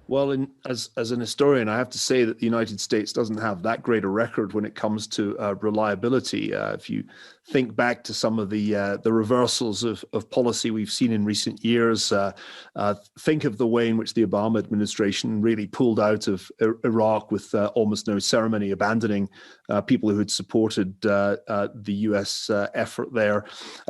Well, as an historian, I have to say that the United States doesn't have that great a record when it comes to reliability. If you think back to some of the reversals of policy we've seen in recent years, think of the way in which the Obama administration really pulled out of Iraq with almost no ceremony, abandoning people who had supported the U.S. effort there.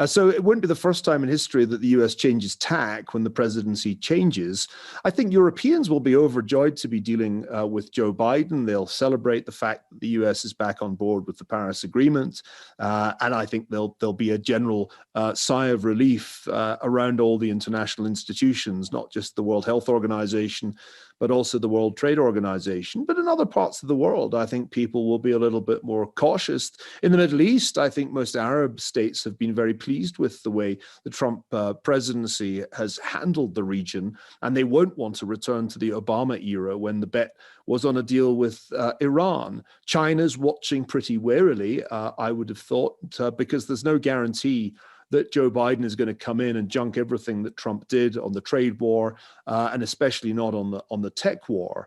So it wouldn't be the first time in history that the U.S. changes tack when the presidency changes. I think Europeans will be overjoyed to be dealing with Joe Biden. They'll celebrate the fact that the US is back on board with the Paris Agreement. And I think there'll be a general sigh of relief around all the international institutions, not just the World Health Organization, but also the World Trade Organization. But in other parts of the world, I think people will be a little bit more cautious. In the Middle East, I think most Arab states have been very pleased with the way the Trump presidency has handled the region, and they won't want to return to the Obama era when the bet was on a deal with Iran. China's watching pretty warily, I would have thought, because there's no guarantee that Joe Biden is going to come in and junk everything that Trump did on the trade war, and especially not on the tech war.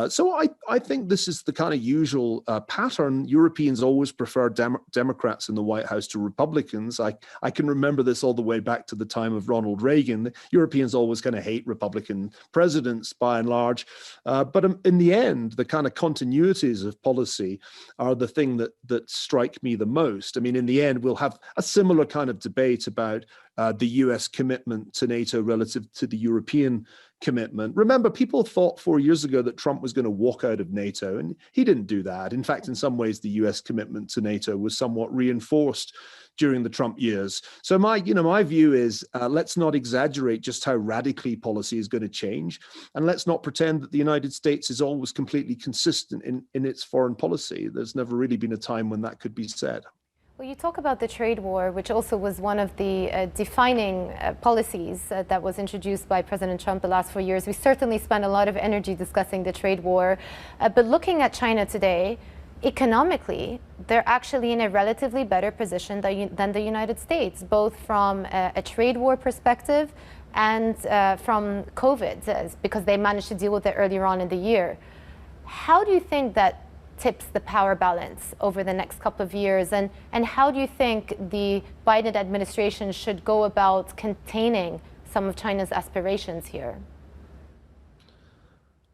So I think this is the kind of usual pattern. Europeans always prefer Democrats in the White House to Republicans. I can remember this all the way back to the time of Ronald Reagan. The Europeans always kind of hate Republican presidents by and large. But in the end, the kind of continuities of policy are the thing that strike me the most. I mean, in the end, we'll have a similar kind of debate about the US commitment to NATO relative to the European commitment. Remember, people thought 4 years ago that Trump was going to walk out of NATO, and he didn't do that. In fact, in some ways, the US commitment to NATO was somewhat reinforced during the Trump years. So my view is let's not exaggerate just how radically policy is going to change, and let's not pretend that the United States is always completely consistent in its foreign policy. There's never really been a time when that could be said. Well, you talk about the trade war, which also was one of the defining policies that was introduced by President Trump the last 4 years. We certainly spent a lot of energy discussing the trade war, but looking at China today, economically, they're actually in a relatively better position than the United States, both from a trade war perspective and from COVID, because they managed to deal with it earlier on in the year. How do you think that tips the power balance over the next couple of years? And how do you think the Biden administration should go about containing some of China's aspirations here?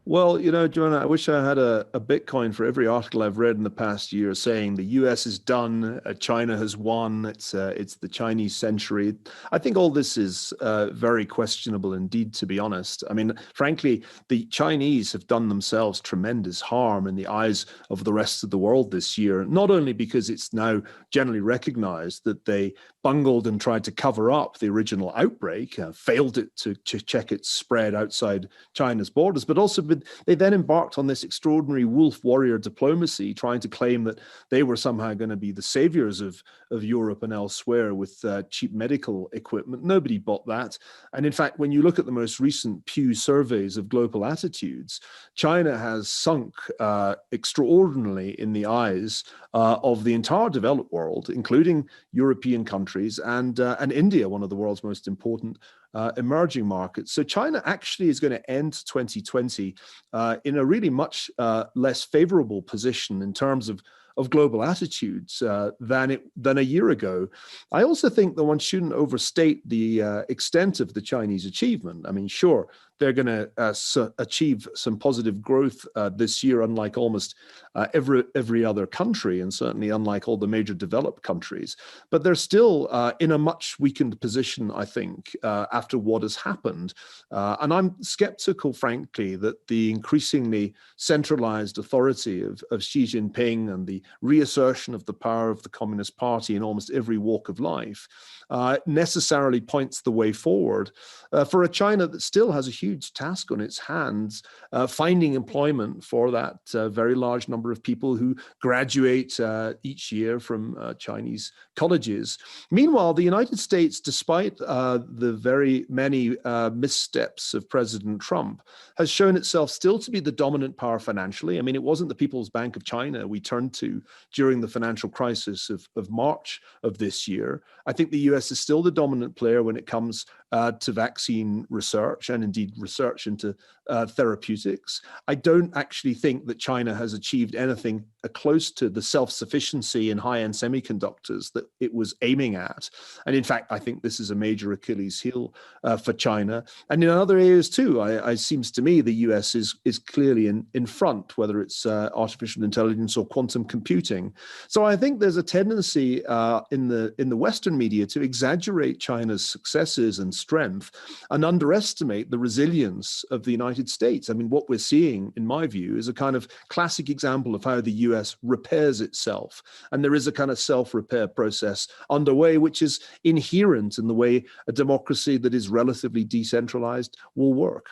Well, Joanna, I wish I had a Bitcoin for every article I've read in the past year saying the US is done, China has won, it's the Chinese century. I think all this is very questionable indeed, to be honest. I mean, frankly, the Chinese have done themselves tremendous harm in the eyes of the rest of the world this year, not only because it's now generally recognized that they bungled and tried to cover up the original outbreak, failed it to check its spread outside China's borders, but also they then embarked on this extraordinary wolf warrior diplomacy, trying to claim that they were somehow going to be the saviors of Europe and elsewhere with cheap medical equipment. Nobody bought that. And in fact, when you look at the most recent Pew surveys of global attitudes, China has sunk extraordinarily in the eyes of the entire developed world, including European countries and India, one of the world's most important emerging markets. So China actually is going to end 2020 in a really much less favorable position in terms of global attitudes than a year ago. I also think that one shouldn't overstate the extent of the Chinese achievement. I mean, sure, they're going to achieve some positive growth this year, unlike almost every other country, and certainly unlike all the major developed countries. But they're still in a much weakened position, I think, after what has happened. And I'm skeptical, frankly, that the increasingly centralized authority of Xi Jinping and the reassertion of the power of the Communist Party in almost every walk of life necessarily points the way forward for a China that still has a huge task on its hands, finding employment for that very large number of people who graduate each year from Chinese colleges. Meanwhile, the United States, despite the very many missteps of President Trump, has shown itself still to be the dominant power financially. I mean, it wasn't the People's Bank of China we turned to during the financial crisis of March of this year. I think the US is still the dominant player when it comes to vaccine research and indeed lead research into therapeutics. I don't actually think that China has achieved anything close to the self-sufficiency in high-end semiconductors that it was aiming at. And in fact, I think this is a major Achilles heel for China. And in other areas too, it seems to me the US is clearly in front, whether it's artificial intelligence or quantum computing. So I think there's a tendency in the Western media to exaggerate China's successes and strength and underestimate the resilience of the United States. I mean, what we're seeing, in my view, is a kind of classic example of how the US repairs itself. And there is a kind of self-repair process underway, which is inherent in the way a democracy that is relatively decentralized will work.